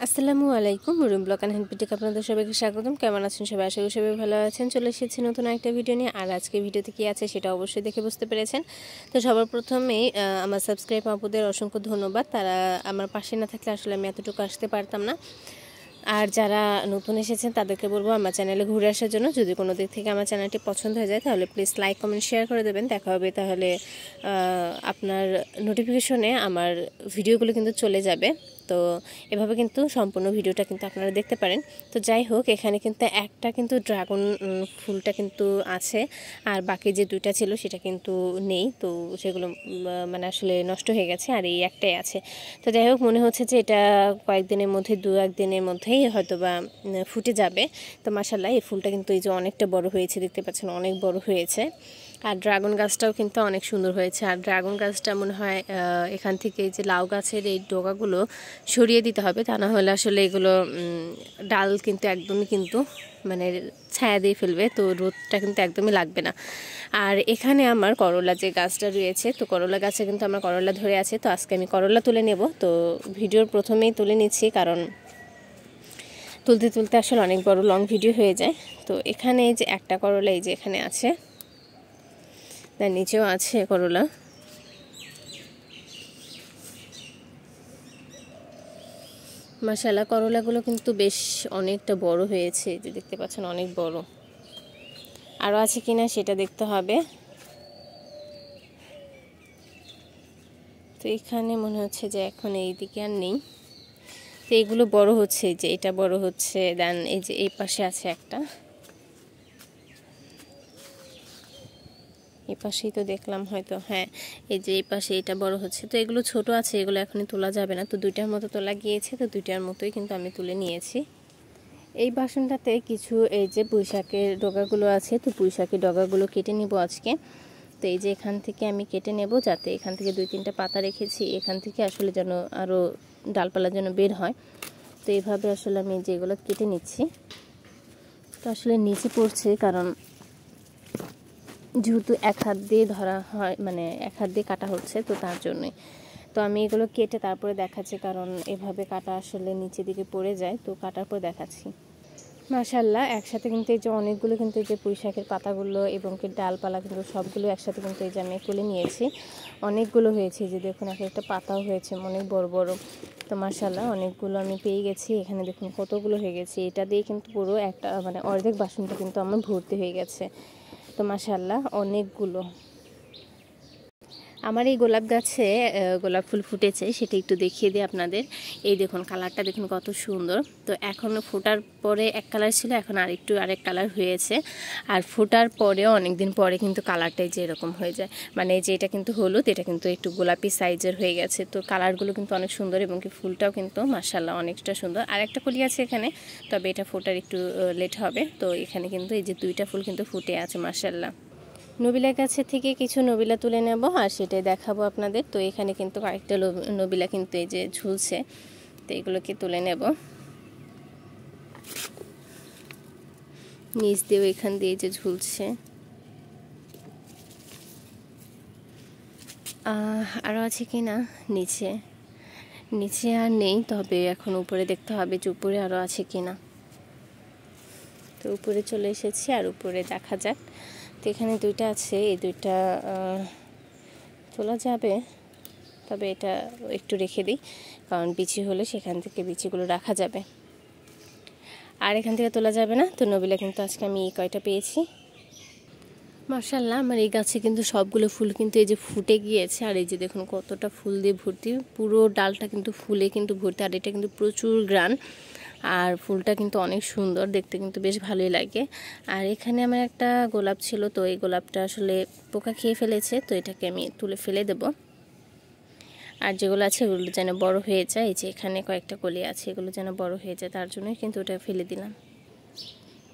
আসসালামু আলাইকুম room blog and হ্যান্ডপিটিক আপনাদের সবাইকে স্বাগতম। কেমন আছেন সবাই? আশা করি সবাই ভালো আছেন। চলে এসেছি নতুন একটা ভিডিও নিয়ে। আর আজকে ভিডিওতে কী আছে সেটা অবশ্যই দেখে বুঝতে পেরেছেন। তো সবার প্রথমেই আমার সাবস্ক্রাইব আপুদের অসংখ্য ধন্যবাদ। তারা আমার পাশে না থাকলে আসলে আমি এতটুকু আসতে পারতাম না। আর যারা নতুন এসেছেন তাদেরকে বলবো আমার চ্যানেলে ঘুরে আসার জন্য। যদি কোনো দিক থেকে আমার চ্যানেলটি পছন্দ হয়ে যায় তাহলে প্লিজ লাইক কমেন্ট শেয়ার করে দেবেন। দেখা হবে তাহলে আপনার নোটিফিকেশনে আমার ভিডিওগুলো কিন্তু চলে যাবে। তো এভাবে কিন্তু সম্পূর্ণ ভিডিওটা কিন্তু আপনারা দেখতে পারেন। তো যাই হোক, এখানে কিন্তু একটা কিন্তু ড্রাগন ফুলটা কিন্তু আছে, আর বাকি যে দুইটা ছিল সেটা কিন্তু নেই। তো সেগুলো মানে আসলে নষ্ট হয়ে গেছে, আর এই একটাই আছে। তো যাই হোক, মনে হচ্ছে যে এটা কয়েকদিনের মধ্যে দু একদিনের মধ্যেই হয়তো বা ফুটে যাবে। তো মাশাআল্লাহ এই ফুলটা কিন্তু এই যে অনেকটা বড় হয়েছে, দেখতে পাচ্ছেন অনেক বড় হয়েছে। আর ড্রাগন গাছটাও কিন্তু অনেক সুন্দর হয়েছে। আর ড্রাগন গাছটা মনে হয় এখান থেকে এই যে লাউ গাছের এই ডগাগুলো সরিয়ে দিতে হবে, তা না হলে আসলে এগুলো ডাল কিন্তু একদমই কিন্তু মানে ছায়া দিয়ে ফেলবে, তো রোদটা কিন্তু একদমই লাগবে না। আর এখানে আমার করলা যে গাছটা রয়েছে, তো করলা গাছে কিন্তু আমার করলা ধরে আছে। তো আজকে আমি করলা তুলে নেব। তো ভিডিওর প্রথমেই তুলে নিচ্ছি, কারণ তুলতে তুলতে আসলে অনেক বড় লং ভিডিও হয়ে যায়। তো এখানে এই যে একটা করলা এই যে এখানে আছে, তার নিচেও আছে করলা। মাশাআল্লাহ করলাগুলো কিন্তু বেশ অনেকটা বড় হয়েছে, যে দেখতে পাচ্ছেন অনেক বড়। আরও আছে কিনা সেটা দেখতে হবে। তো এখানে মনে হচ্ছে যে এখন এই দিকে আর নেই। তো এগুলো বড় হচ্ছে, যে এটা বড় হচ্ছে, দেন এই যে এই পাশে আছে একটা, এই পাশেই তো দেখলাম হয়তো, হ্যাঁ এই যে এই পাশে এটা বড় হচ্ছে। তো এগুলো ছোট আছে, এগুলো এখনই তোলা যাবে না। তো দুইটার মতো তোলা গিয়েছে, তো দুইটার মতোই কিন্তু আমি তুলে নিয়েছি। এই বাসনটাতে কিছু এই যে পুঁইশাকের ডগাগুলো আছে, তো পুঁইশাকের ডগাগুলো কেটে নিব আজকে। তো এই যে এখান থেকে আমি কেটে নেব, যাতে এখান থেকে দুই তিনটা পাতা রেখেছি, এখান থেকে আসলে যেন আরও ডালপালা যেন বের হয়। তো এইভাবে আসলে আমি যেগুলো কেটে নিচ্ছি। তো আসলে নিচে পড়ছে, কারণ যেহেতু এক হাত দিয়ে ধরা হয়, মানে এক হাত দিয়ে কাটা হচ্ছে, তো তার জন্যই। তো আমি এগুলো কেটে তারপরে দেখাচ্ছি, কারণ এভাবে কাটা আসলে নিচের দিকে পড়ে যায়। তো কাটার পর দেখাচ্ছি। মাশাআল্লাহ একসাথে কিন্তু এই যে অনেকগুলো কিন্তু এই যে পুঁইশাকের পাতাগুলো এবং কি ডালপালা কিন্তু সবগুলো একসাথে কিন্তু এই যে আমি তুলে নিয়েছি। অনেকগুলো হয়েছে, যে দেখুন এক একটা পাতাও হয়েছে অনেক বড় বড়। তো মাশাআল্লাহ অনেকগুলো আমি পেয়ে গেছি। এখানে দেখুন কতগুলো হয়ে গেছে, এটা দিয়ে কিন্তু পুরো একটা মানে অর্ধেক বাসনটা কিন্তু আমার ভর্তি হয়ে গেছে। তো মাশাআল্লাহ অনেকগুলো। আমার এই গোলাপ গাছে গোলাপ ফুল ফুটেছে, সেটা একটু দেখিয়ে দিই আপনাদের। এই দেখুন কালারটা দেখুন কত সুন্দর। তো এখন ফোটার পরে এক কালার ছিল, এখন আরেক কালার হয়েছে। আর ফোটার পরেও অনেকদিন পরে কিন্তু কালারটাই যে এরকম হয়ে যায়, মানে যে এটা কিন্তু হলুদ, এটা কিন্তু একটু গোলাপি সাইজের হয়ে গেছে। তো কালারগুলো কিন্তু অনেক সুন্দর, এবং কি ফুলটাও কিন্তু মাশাআল্লাহ অনেকটা সুন্দর। আর একটা কলি আছে এখানে, তবে এটা ফোটার একটু লেট হবে। তো এখানে কিন্তু এই যে দুইটা ফুল কিন্তু ফুটে আছে মাশাআল্লাহ। নবিলা গাছের থেকে কিছু নবিলা তুলে নেব, আর সেটাই দেখাবো আপনাদের। তো এখানে কিন্তু কয়েকটা নবিলা কিন্তু এই যে ঝুলছে, তো এগুলোকে তুলে নেব। নিচ দিয়েও এখান দিয়ে যে ঝুলছে। আরও আছে কি না নিচে, নিচে আর নেই, তবে এখন উপরে দেখতে হবে যে উপরে আরও আছে কি না। তো উপরে চলে এসেছি, আর উপরে দেখা যাক। তো এখানে দুইটা আছে, এই দুইটা তোলা যাবে, তবে এটা একটু রেখে দিই, কারণ বিচি হলে সেখান থেকে বিচিগুলো রাখা যাবে, আর এখান থেকে তোলা যাবে না। তো নবিলা কিন্তু আজকে আমি এই কয়টা পেয়েছি। মাশাআল্লাহ আমার এই গাছে কিন্তু সবগুলো ফুল কিন্তু এই যে ফুটে গিয়েছে। আর এই যে দেখুন কতটা ফুল দিয়ে ভর্তি, পুরো ডালটা কিন্তু ফুলে কিন্তু ভর্তি। আর এটা কিন্তু প্রচুর গ্রান, আর ফুলটা কিন্তু অনেক সুন্দর দেখতে, কিন্তু বেশ ভালোই লাগে। আর এখানে আমার একটা গোলাপ ছিল, তো এই গোলাপটা আসলে পোকা খেয়ে ফেলেছে, তো এটাকে আমি তুলে ফেলে দেব। আর যেগুলো আছে এগুলো যেন বড় হয়ে যায়, এই যে এখানে কয়েকটা কলি আছে, এগুলো যেন বড় হয়ে যায়, তার জন্যই কিন্তু ওটা ফেলে দিলাম।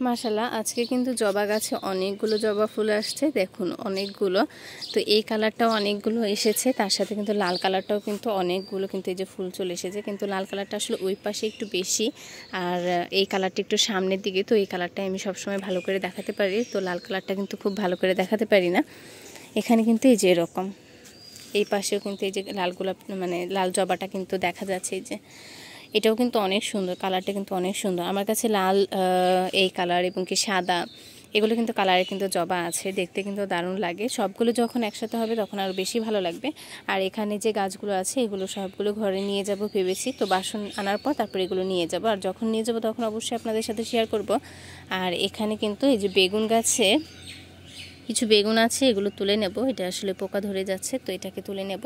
মাশাআল্লাহ আজকে কিন্তু জবা গাছে অনেকগুলো জবা ফুল আসছে, দেখুন অনেকগুলো। তো এই কালারটাও অনেকগুলো এসেছে, তার সাথে কিন্তু লাল কালারটাও কিন্তু অনেকগুলো কিন্তু এই যে ফুল চলে এসেছে। কিন্তু লাল কালারটা আসলে ওই পাশে একটু বেশি, আর এই কালারটা একটু সামনের দিকে। তো এই কালারটাই আমি সবসময় ভালো করে দেখাতে পারি, তো লাল কালারটা কিন্তু খুব ভালো করে দেখাতে পারি না। এখানে কিন্তু এই যে এরকম, এই পাশেও কিন্তু এই যে লাল গোলাপ মানে লাল জবাটা কিন্তু দেখা যাচ্ছে। এই যে এটাও কিন্তু অনেক সুন্দর, কালারটা কিন্তু অনেক সুন্দর। আমার কাছে লাল এই কালার এবং কি সাদা এগুলো কিন্তু কালারে কিন্তু জবা আছে, দেখতে কিন্তু দারুণ লাগে। সবগুলো যখন একসাথে হবে তখন আরও বেশি ভালো লাগবে। আর এখানে যে গাছগুলো আছে এগুলো সবগুলো ঘরে নিয়ে যাব ভেবেছি, তো বাসন আনার পর তারপর এগুলো নিয়ে যাব। আর যখন নিয়ে যাব তখন অবশ্যই আপনাদের সাথে শেয়ার করব। আর এখানে কিন্তু এই যে বেগুন গাছে কিছু বেগুন আছে, এগুলো তুলে নেব। এটা আসলে পোকা ধরে যাচ্ছে, তো এটাকে তুলে নেব।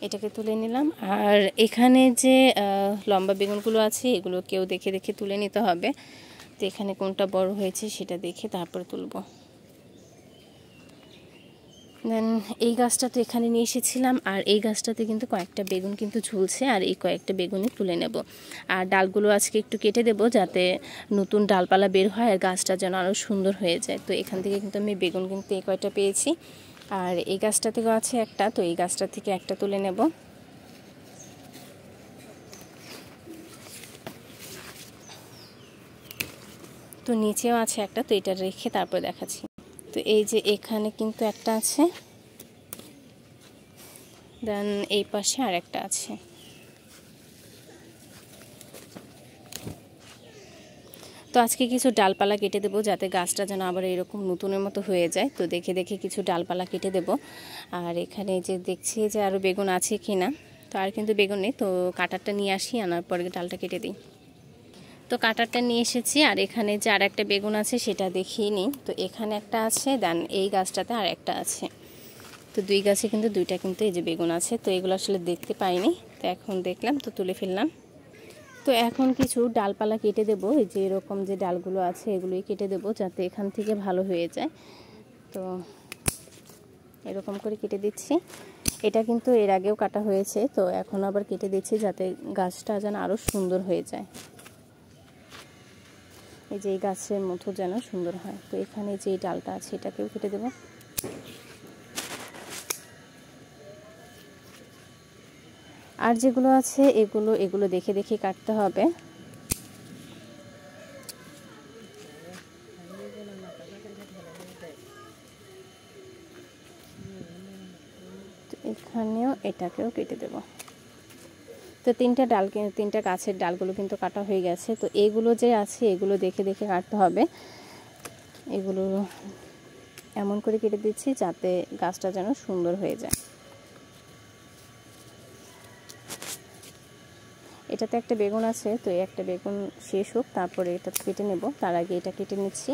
এটাকে তুলে নিলাম। আর এখানে যে লম্বা বেগুনগুলো আছে এগুলো কেউ দেখে দেখে তুলে নিতে হবে। তো এখানে কোনটা বড় হয়েছে সেটা দেখে তারপরে তুলব। দেন এই গাছটা তো এখানে নিয়ে এসেছিলাম, আর এই গাছটাতে কিন্তু কয়েকটা বেগুন কিন্তু ঝুলছে, আর এই কয়েকটা বেগুনই তুলে নেব। আর ডালগুলো আজকে একটু কেটে দেব যাতে নতুন ডালপালা বের হয় আর গাছটা যেন আরও সুন্দর হয়ে যায়। তো এখান থেকে কিন্তু আমি বেগুন কিন্তু এই কয়টা পেয়েছি। আর এই গাছটা থেকেও আছে একটা, তো এই গাছটা থেকে একটা তুলে নেব। তো নিচেও আছে একটা, তো এটা রেখে তারপর দেখাচ্ছি। তো এই যে এখানে কিন্তু একটা আছে, দেন এই পাশে আর একটা আছে। তো আজকে কিছু ডালপালা কেটে দেবো যাতে গাছটা যেন আবার এরকম নতুনের মতো হয়ে যায়। তো দেখে দেখে কিছু ডালপালা কেটে দেব। আর এখানে যে দেখছি যে আরও বেগুন আছে কি না, তো আর কিন্তু বেগুন নেই। তো কাটারটা নিয়ে আসি, আনার পরে ডালটা কেটে দিই। তো কাটারটা নিয়ে এসেছি। আর এখানে যে আর একটা বেগুন আছে সেটা দেখিয়ে নিই। তো এখানে একটা আছে, দেন এই গাছটাতে আর একটা আছে। তো দুই গাছে কিন্তু দুইটা কিন্তু এই যে বেগুন আছে। তো এগুলো আসলে দেখতে পাইনি, তো এখন দেখলাম, তো তুলে ফেললাম। তো এখন কিছু ডালপালা কেটে দেবো, এই যে এরকম যে ডালগুলো আছে এগুলোই কেটে দেবো যাতে এখান থেকে ভালো হয়ে যায়। তো এরকম করে কেটে দিচ্ছি। এটা কিন্তু এর আগেও কাটা হয়েছে, তো এখন আবার কেটে দিচ্ছি যাতে গাছটা যেন আরও সুন্দর হয়ে যায়। এই যে এই গাছের মতো যেন সুন্দর হয়। তো এখানে যে ডালটা আছে এটাকেও কেটে দেবো। আর যেগুলো আছে এগুলো দেখে দেখে কাটতে হবে। এখানেও এটাকেও কেটে দেব। তো তিনটা গাছের ডালগুলো কিন্তু কাটা হয়ে গেছে। তো এগুলো যে আছে এগুলো দেখে দেখে কাটতে হবে। এগুলো এমন করে কেটে দিচ্ছি যাতে গাছটা যেন সুন্দর হয়ে যায়। এটাতে একটা বেগুন আছে, তো এই একটা বেগুন শেষ হোক তারপরে এটা কেটে নেব। তার আগে এটা কেটে নিচ্ছি,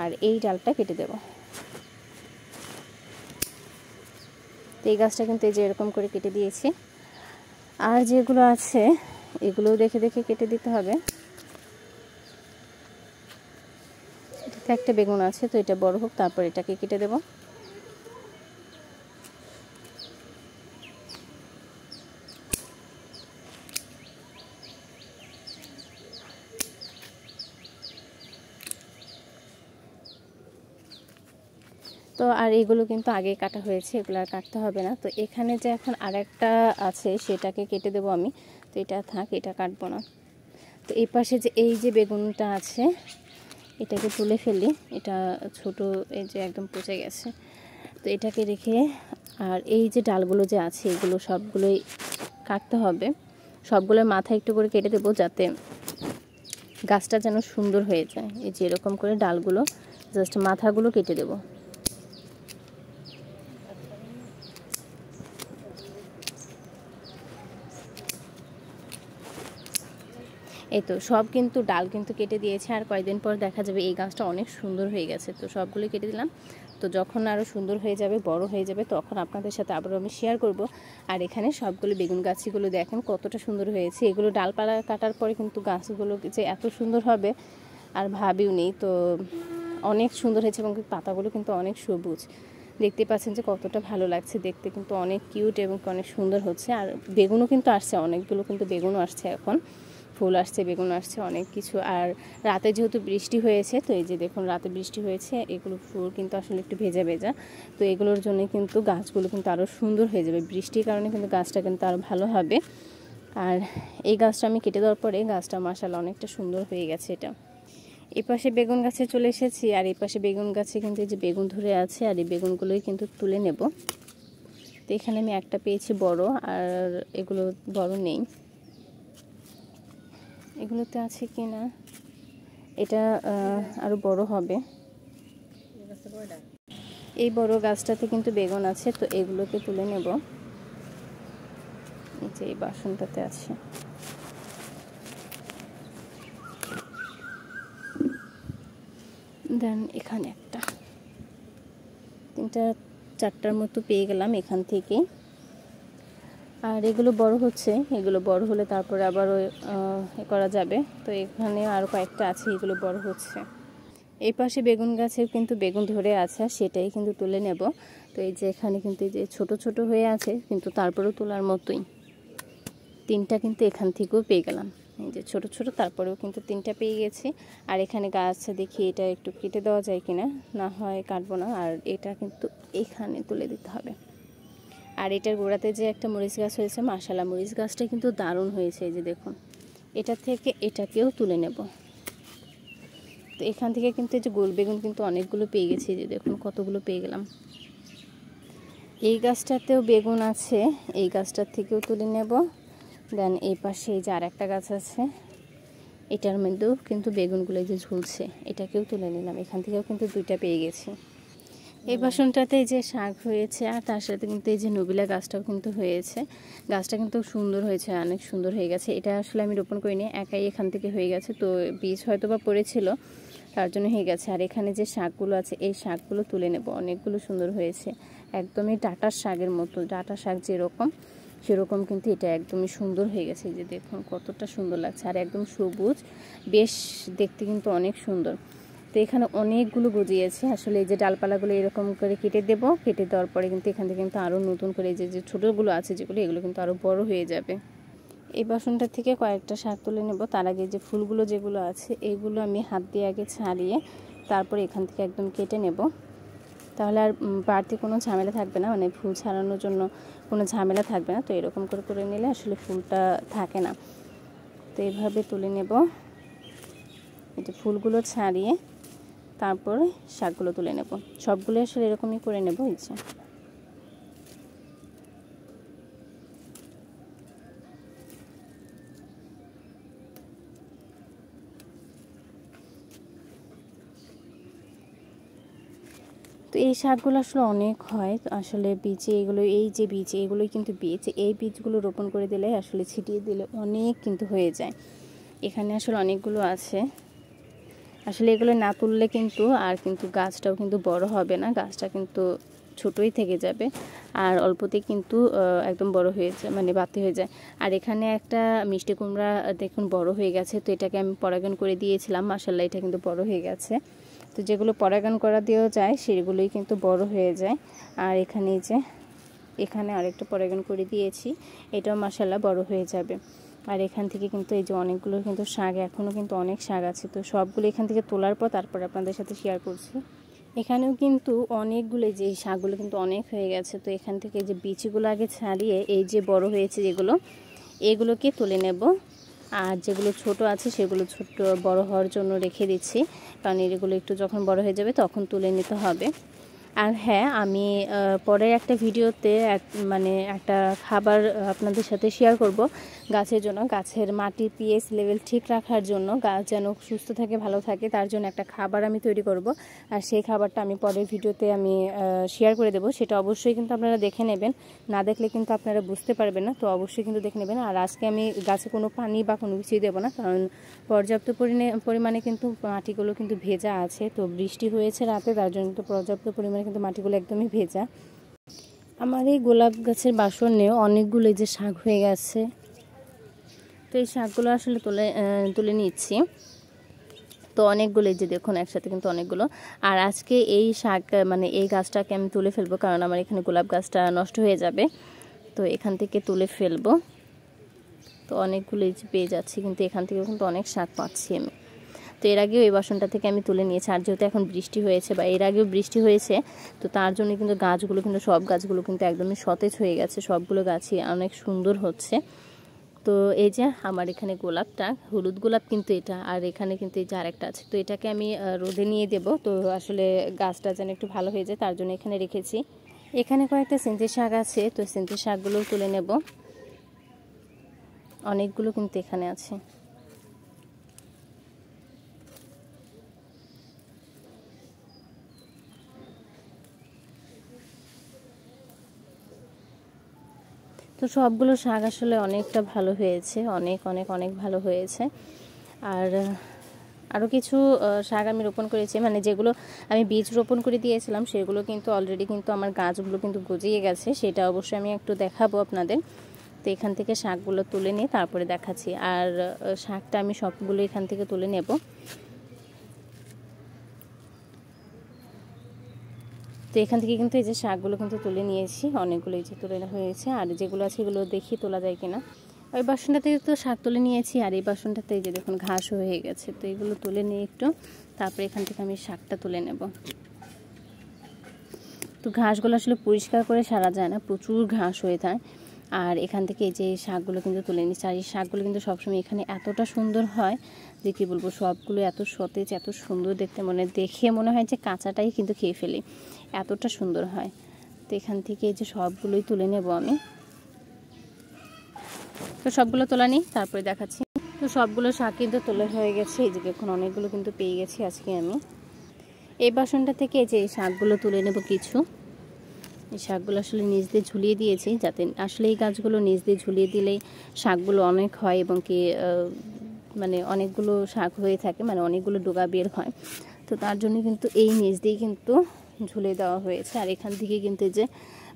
আর এই ডালটা কেটে দেব। তো এই গাছটা কিন্তু এই যে এরকম করে কেটে দিয়েছি। আর যেগুলো আছে এগুলোও দেখে দেখে কেটে দিতে হবে। এটাতে একটা বেগুন আছে, তো এটা বড় হোক তারপর এটাকে কেটে দেব। তো আর এগুলো কিন্তু আগে কাটা হয়েছে, এগুলো আর কাটতে হবে না। তো এখানে যে এখন আরেকটা আছে সেটাকে কেটে দেবো আমি। তো এটা থাক, এটা কাটবো না। তো এই পাশে যে এই যে বেগুনটা আছে এটাকে তুলে ফেলি। এটা ছোট, এই যে একদম পচে গেছে। তো এটাকে রেখে আর এই যে ডালগুলো যে আছে এগুলো সবগুলোই কাটতে হবে। সবগুলোর মাথা একটু করে কেটে দেবো যাতে গাছটা যেন সুন্দর হয়ে যায়। এই যে এরকম করে ডালগুলো জাস্ট মাথাগুলো কেটে দেবো। এই তো সব কিন্তু ডাল কিন্তু কেটে দিয়েছে। আর কয়েকদিন পর দেখা যাবে এই গাছটা অনেক সুন্দর হয়ে গেছে। তো সবগুলো কেটে দিলাম। তো যখন আরও সুন্দর হয়ে যাবে, বড় হয়ে যাবে, তখন আপনাদের সাথে আবারও আমি শেয়ার করব। আর এখানে সবগুলো বেগুন গাছগুলো দেখেন কতটা সুন্দর হয়েছে। এগুলো ডালপালা কাটার পরে কিন্তু গাছগুলো যে এত সুন্দর হবে আর ভাবিও নেই। তো অনেক সুন্দর হয়েছে এবং পাতাগুলো কিন্তু অনেক সবুজ। দেখতে পাচ্ছেন যে কতটা ভালো লাগছে দেখতে, কিন্তু অনেক কিউট এবং অনেক সুন্দর হচ্ছে। আর বেগুনও কিন্তু আসছে, অনেকগুলো কিন্তু বেগুনও আসছে, এখন ফুল আসছে, বেগুন আসছে, অনেক কিছু। আর রাতে যেহেতু বৃষ্টি হয়েছে, তো এই যে দেখুন রাতে বৃষ্টি হয়েছে, এগুলো ফুল কিন্তু আসলে একটু ভেজা ভেজা। তো এগুলোর জন্য কিন্তু গাছগুলো কিন্তু আরও সুন্দর হয়ে যাবে। বৃষ্টির কারণে কিন্তু গাছটা কিন্তু আরও ভালো হবে। আর এই গাছটা আমি কেটে দেওয়ার পরে গাছটা মাশাআল্লাহ অনেকটা সুন্দর হয়ে গেছে। এটা এই পাশে বেগুন গাছে চলে এসেছি। আর এই পাশে বেগুন গাছে কিন্তু এই যে বেগুন ধরে আছে, আর এই বেগুনগুলোই কিন্তু তুলে নেব। তো এখানে আমি একটা পেয়েছি বড়, আর এগুলো বড় নেই। এগুলোতে আছে কি না, এটা আরও বড় হবে। এই বড় গাছটাতে কিন্তু বেগুন আছে, তো এগুলোকে তুলে নেব। যে এই বাসনটাতে আছে। দেন এখানে একটা 3-4টার মতো পেয়ে গেলাম এখান থেকে। আর এগুলো বড় হচ্ছে, এগুলো বড় হলে তারপরে আবার করা যাবে। তো এখানে আরও কয়েকটা আছে, এগুলো বড় হচ্ছে। এই পাশে বেগুন গাছেও কিন্তু বেগুন ধরে আছে, সেটাই কিন্তু তুলে নেব। তো এই যে এখানে কিন্তু এই যে ছোট ছোট হয়ে আছে, কিন্তু তারপরেও তোলার মতোই। 3টা কিন্তু এখান থেকেও পেয়ে গেলাম, এই যে ছোট ছোট, তারপরেও কিন্তু 3টা পেয়ে গেছি। আর এখানে গাছ দেখি এটা একটু কেটে দেওয়া যায় কিনা, না হয় কাটবো না। আর এটা কিন্তু এখানে তুলে দিতে হবে। আর এটার গোড়াতে যে একটা মরিচ গাছ হয়েছে, মাশাআল্লাহ মরিচ গাছটা কিন্তু দারুণ হয়েছে। এই যে দেখুন, এটা থেকে এটাকেও তুলে নেব। তো এখান থেকে কিন্তু এই যে গোল বেগুন কিন্তু অনেকগুলো পেয়ে গেছি, যে দেখুন কতগুলো পেয়ে গেলাম। এই গাছটাতেও বেগুন আছে, এই গাছটার থেকেও তুলে নেব। দেন এই পাশে এই যে আর একটা গাছ আছে, এটার মধ্যেও কিন্তু বেগুনগুলো যে ঝুলছে, এটাকেও তুলে নিলাম। এখান থেকেও কিন্তু 2টা পেয়ে গেছি। এই বাসনটাতে এই যে শাক হয়েছে, আর তার সাথে কিন্তু এই যে নবিলা গাছটাও কিন্তু হয়েছে। গাছটা কিন্তু সুন্দর হয়েছে, অনেক সুন্দর হয়ে গেছে। এটা আসলে আমি রোপণ করিনি, একাই এখান থেকে হয়ে গেছে। তো বীজ হয়তো বা পড়েছিল, তার জন্য হয়ে গেছে। আর এখানে যে শাকগুলো আছে, এই শাকগুলো তুলে নেব। অনেকগুলো সুন্দর হয়েছে, একদমই ডাঁটার শাকের মতো। ডাঁটা শাক যেরকম, সেরকম কিন্তু এটা একদমই সুন্দর হয়ে গেছে। এই যে দেখুন কতটা সুন্দর লাগছে, আর একদম সবুজ, বেশ দেখতে কিন্তু অনেক সুন্দর। তো এখানে অনেকগুলো গজিয়েছে। আসলে এই যে ডালপালাগুলো এরকম করে কেটে দেব, কেটে দেওয়ার পরে কিন্তু এখান থেকে কিন্তু আরও নতুন করে যে ছোটোগুলো আছে যেগুলো, এগুলো কিন্তু আরও বড় হয়ে যাবে। এই বাসনটা থেকে কয়েকটা শাক তুলে নেব। তার আগে যে ফুলগুলো যেগুলো আছে, এগুলো আমি হাত দিয়ে আগে ছাড়িয়ে তারপরে এখান থেকে একদম কেটে নেব। তাহলে আর বাড়তি কোনো ঝামেলা থাকবে না, মানে ফুল ছাড়ানোর জন্য কোনো ঝামেলা থাকবে না। তো এরকম করে করে নিলে আসলে ফুলটা থাকে না। তো এইভাবে তুলে নেব, এই যে ফুলগুলো ছাড়িয়ে তারপরে শাকগুলো তুলে নেব। সবগুলো আসলে এরকমই করে নেব। ইচ্ছে তো এই শাকগুলো আসলে অনেক হয় আসলে। বীজে এগুলো, এই যে বীজ, এগুলোই কিন্তু বীজ। এই বীজগুলো রোপণ করে দিলে আসলে ছিটিয়ে দিলে অনেক কিন্তু হয়ে যায়। এখানে আসলে অনেকগুলো আছে। আসলে এগুলো না তুললে কিন্তু আর কিন্তু গাছটাও কিন্তু বড় হবে না, গাছটা কিন্তু ছোটই থেকে যাবে। আর অল্পতে কিন্তু একদম বড় হয়ে যায়, মানে বাতি হয়ে যায়। আর এখানে একটা মিষ্টি কুমড়া দেখুন বড় হয়ে গেছে। তো এটাকে আমি পরাগান করে দিয়েছিলাম, মাশাআল্লাহ এটা কিন্তু বড় হয়ে গেছে। তো যেগুলো পরাগান করা দেওয়া যায় সেগুলোই কিন্তু বড় হয়ে যায়। আর এখানে যে এখানে আরেকটা পরাগান করে দিয়েছি, এটাও মাশাআল্লাহ বড় হয়ে যাবে। আর এখান থেকে কিন্তু এই যে অনেকগুলো কিন্তু শাক, এখনও কিন্তু অনেক শাক আছে। তো সবগুলো এখান থেকে তোলার পর তারপর আপনাদের সাথে শেয়ার করছি। এখানেও কিন্তু অনেকগুলো, যে শাকগুলো কিন্তু অনেক হয়ে গেছে। তো এখান থেকে যে বীজগুলো আগে ছাড়িয়ে এই যে বড় হয়েছে যেগুলো, এগুলোকে তুলে নেব। আর যেগুলো ছোট আছে সেগুলো ছোট বড় হওয়ার জন্য রেখে দিচ্ছি, কারণ এগুলো একটু যখন বড় হয়ে যাবে তখন তুলে নিতে হবে। আর হ্যাঁ, আমি পরের একটা ভিডিওতে মানে একটা খাবার আপনাদের সাথে শেয়ার করব গাছের জন্য। গাছের মাটির পিএইচ লেভেল ঠিক রাখার জন্য, গাছ যেন সুস্থ থাকে, ভালো থাকে, তার জন্য একটা খাবার আমি তৈরি করব। আর সেই খাবারটা আমি পরের ভিডিওতে আমি শেয়ার করে দেব। সেটা অবশ্যই কিন্তু আপনারা দেখে নেবেন, না দেখলে কিন্তু আপনারা বুঝতে পারবেন না। তো অবশ্যই কিন্তু দেখে নেবেন। আর আজকে আমি গাছে কোনো পানি বা কোনো কিছুই দেবো না, কারণ পর্যাপ্ত পরিমাণে কিন্তু মাটিগুলো কিন্তু ভেজা আছে। তো বৃষ্টি হয়েছে রাতে, তার জন্য কিন্তু পর্যাপ্ত পরিমাণে কিন্তু মাটিগুলো একদমই ভেজা। আমার এই গোলাপ গাছের বাসনেও অনেকগুলো যে শাক হয়ে গেছে। তো এই শাকগুলো আসলে তুলে নিচ্ছি। তো অনেকগুলো, যে দেখুন একসাথে কিন্তু অনেকগুলো। আর আজকে এই শাক মানে এই গাছটাকে আমি তুলে ফেলবো, কারণ আমার এখানে গোলাপ গাছটা নষ্ট হয়ে যাবে। তো এখান থেকে তুলে ফেলবো। তো অনেকগুলো পেয়ে যাচ্ছি, কিন্তু এখান থেকেও কিন্তু অনেক শাক পাচ্ছি আমি। তো এর আগেও এই বাসনটা থেকে আমি তুলে নিয়েছি। আর যেহেতু এখন বৃষ্টি হয়েছে বা এর আগেও বৃষ্টি হয়েছে, তো তার জন্য কিন্তু গাছগুলো কিন্তু সব গাছগুলো কিন্তু একদমই সতেজ হয়ে গেছে। সবগুলো গাছই অনেক সুন্দর হচ্ছে। তো এই যে আমার এখানে গোলাপটা, হলুদ গোলাপ কিন্তু এটা, আর এখানে কিন্তু এই যে আরেকটা আছে। তো এটাকে আমি রোদে নিয়ে দেব। তো আসলে গাছটা যেন একটু ভালো হয়ে যায়, তার জন্য এখানে রেখেছি। এখানে কয়েকটা সিন্তি শাক আছে, তো সিন্তি শাকগুলো তুলে নেব। অনেকগুলো কিন্তু এখানে আছে। তো সবগুলো শাক আসলে অনেকটা ভালো হয়েছে, অনেক অনেক অনেক ভালো হয়েছে। আর আরও কিছু শাক আমি রোপণ করেছি, মানে যেগুলো আমি বীজ রোপণ করে দিয়েছিলাম সেগুলো কিন্তু অলরেডি কিন্তু আমার গাছগুলো কিন্তু গজিয়ে গেছে, সেটা অবশ্যই আমি একটু দেখাবো আপনাদের। তো এখান থেকে শাকগুলো তুলে নিয়ে তারপরে দেখাচ্ছি। আর শাকটা আমি সবগুলো এখান থেকে তুলে নেব। তো এখান থেকে কিন্তু এই যে শাকগুলো কিন্তু তুলে নিয়েছি, অনেকগুলো এই যে তুলে হয়েছে। আর যেগুলো আছে এগুলো দেখি তোলা যায় কিনা। ওই বাসনটাতে তো শাক তুলে নিয়েছি, আর এই বাসনটাতে এই যে দেখুন ঘাস হয়ে গেছে। তো এগুলো তুলে নিয়ে একটু তারপরে এখান থেকে আমি শাকটা তুলে নেব। তো ঘাসগুলো আসলে পরিষ্কার করে সারা যায় না, প্রচুর ঘাস হয়ে যায়। আর এখান থেকে এই যে শাকগুলো কিন্তু তুলে নিচ্ছি। আর এই শাকগুলো কিন্তু সবসময় এখানে এতটা সুন্দর হয় যে কী বলবো, সবগুলো এত সতেজ, এত সুন্দর দেখতে, দেখে মনে হয় যে কাঁচাটাই কিন্তু খেয়ে ফেলি, এতটা সুন্দর হয়। তো এখান থেকে এই যে সবগুলোই তুলে নেব আমি। তো সবগুলো তোলা নিই তারপরে দেখাচ্ছি। তো সবগুলো শাক কিন্তু তোলা হয়ে গেছে, এই যে দেখুন অনেকগুলো কিন্তু পেয়ে গেছি আজকে আমি। এই বাসনটা থেকে এই যে এই শাকগুলো তুলে নেব কিছু। এই শাকগুলো আসলে নিচ দিয়ে ঝুলিয়ে দিয়েছি, যাতে আসলে এই গাছগুলো নিচ দিয়ে ঝুলিয়ে দিলেই শাকগুলো অনেক হয় এবং কি অনেকগুলো শাক হয়ে থাকে, অনেকগুলো ডোগা বের হয়। তো তার জন্য কিন্তু এই নিচ দিয়ে কিন্তু ঝুলিয়ে দেওয়া হয়েছে। আর এখান থেকে কিন্তু যে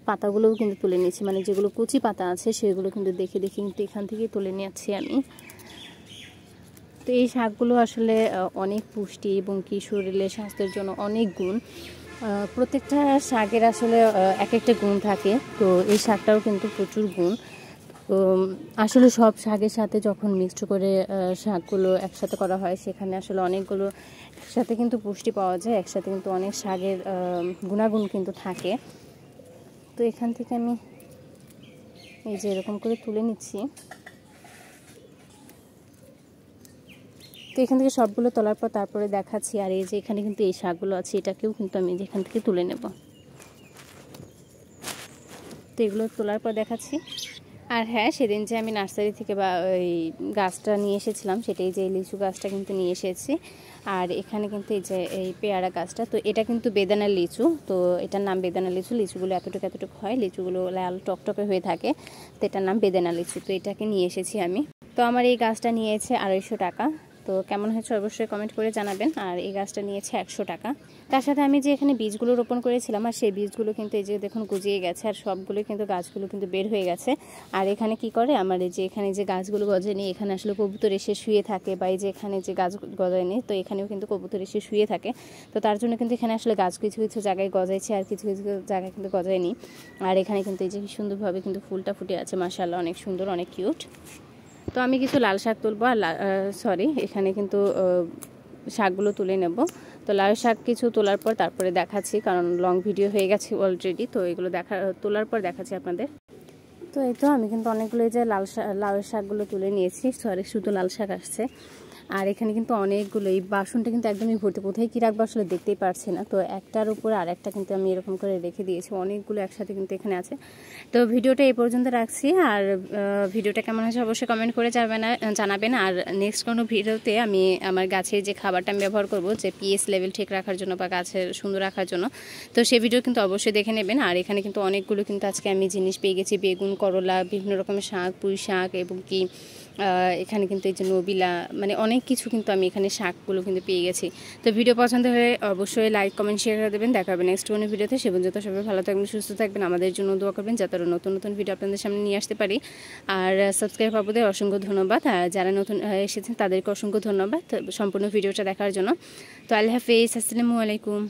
পাতাগুলোও কিন্তু তুলে নিয়েছি, যেগুলো কচি পাতা আছে সেগুলো কিন্তু দেখে দেখে কিন্তু এখান থেকে তুলে নিয়েছি আমি। তো এই শাকগুলো আসলে অনেক পুষ্টি এবং কি শরীরের স্বাস্থ্যের জন্য অনেক গুণ। প্রত্যেকটা শাকের আসলে এক একটা গুণ থাকে, তো এই শাকটাও কিন্তু প্রচুর গুণ। তো আসলে সব শাকের সাথে যখন মিক্সড করে শাকগুলো একসাথে করা হয়, সেখানে আসলে অনেকগুলো একসাথে কিন্তু পুষ্টি পাওয়া যায়, একসাথে কিন্তু অনেক শাকের গুণাগুণ কিন্তু থাকে। তো এখান থেকে আমি এই যে এরকম করে তুলে নিচ্ছি। তো এখান থেকে সবগুলো তোলার পর তারপরে দেখাচ্ছি। আর এই যে এখানে কিন্তু এই শাকগুলো আছে, এটাকেও কিন্তু আমি এখান থেকে তুলে নেব। তো এগুলো তোলার পর দেখাচ্ছি। আর হ্যাঁ, সেদিন যে আমি নার্সারি থেকে বা ওই গাছটা নিয়ে এসেছিলাম, সেটাই যে লিচু গাছটা কিন্তু নিয়ে এসেছি। আর এখানে কিন্তু এই যে এই পেয়ারা গাছটা, তো এটা কিন্তু বেদানা লিচু, তো এটার নাম বেদানা লিচু। লিচুগুলো এতটুকু এতটুকু হয়, লিচুগুলো লাল টকটকে হয়ে থাকে, তো এটার নাম বেদানা লিচু। তো এটাকে নিয়ে এসেছি আমি। তো আমার এই গাছটা নিয়েছে 250 টাকা। তো কেমন হয়েছে অবশ্যই কমেন্ট করে জানাবেন। আর এই গাছটা নিয়েছে 100 টাকা। তার সাথে আমি যে এখানে বীজগুলো রোপণ করেছিলাম, আর সেই বীজগুলো কিন্তু এই যে দেখুন গজিয়ে গেছে, আর সবগুলো কিন্তু গাছগুলো কিন্তু বের হয়ে গেছে। আর এখানে কি করে, আমার এই যে এখানে যে গাছগুলো গজায়নি, এখানে আসলে কবুতর এসে শুয়ে থাকে, বা এই যে এখানে যে গাছ গজায়নি, তো এখানেও কিন্তু কবুতর এসে শুয়ে থাকে। তো তার জন্য কিন্তু এখানে আসলে গাছ কিছু কিছু জায়গায় গজাইছে, আর কিছু কিছু জায়গায় কিন্তু গজায়নি। আর এখানে কিন্তু এই যে সুন্দরভাবে কিন্তু ফুলটা ফুটে আছে, মাশাআল্লাহ, অনেক সুন্দর, অনেক কিউট। তো আমি কিছু লাল শাক তুলবো, আর এখানে কিন্তু শাকগুলো তুলে নেব। তো লাল শাক কিছু তোলার পর তারপরে দেখাচ্ছি, কারণ লং ভিডিও হয়ে গেছে অলরেডি। তো এগুলো তোলার পর দেখাচ্ছি আপনাদের। তো এই তো আমি কিন্তু অনেকগুলো যে লাল শাকগুলো তুলে নিয়েছি, শুধু লাল শাক আসছে। আর এখানে কিন্তু অনেকগুলো, এই বাসনটা কিন্তু একদমই ভর্তি, কোথায় কী রাখবো আসলে দেখতেই পারছি না। তো একটার উপরে আর একটা কিন্তু আমি এরকম করে রেখে দিয়েছি, অনেকগুলো একসাথে কিন্তু এখানে আছে। তো ভিডিওটা এই পর্যন্ত রাখছি। আর ভিডিওটা কেমন হয়েছে অবশ্যই কমেন্ট করে জানাবেন। আর নেক্সট কোনো ভিডিওতে আমি আমার গাছের যে খাবারটা আমি ব্যবহার করব, যে পিএইচ লেভেল ঠিক রাখার জন্য বা গাছের সুন্দর রাখার জন্য, তো সেই ভিডিও কিন্তু অবশ্যই দেখে নেবেন। আর এখানে কিন্তু অনেকগুলো কিন্তু আজকে আমি জিনিস পেয়ে গেছি, বেগুন, করলা, বিভিন্ন রকমের শাক, পুঁই শাক, এবং কি এখানে কিন্তু এই যে নবিলা, অনেক কিছু কিন্তু আমি এখানে শাকগুলো কিন্তু পেয়ে গেছি। তো ভিডিও পছন্দ হলে অবশ্যই লাইক, কমেন্ট, শেয়ার করে দেবেন। দেখা হবে নেক্সট কোনো ভিডিওতে। সে পর্যন্ত সবাই ভালো থাকবেন, সুস্থ থাকবেন, আমাদের জন্য দোয়া করবেন যাতে নতুন নতুন ভিডিও আপনাদের সামনে নিয়ে আসতে পারি। আর সাবস্ক্রাইব আপনাদের অসংখ্য ধন্যবাদ, আর যারা নতুন এসেছেন তাদেরকে অসংখ্য ধন্যবাদ সম্পূর্ণ ভিডিওটা দেখার জন্য। তো আল্লাহ হাফেজ, আসসালামু আলাইকুম।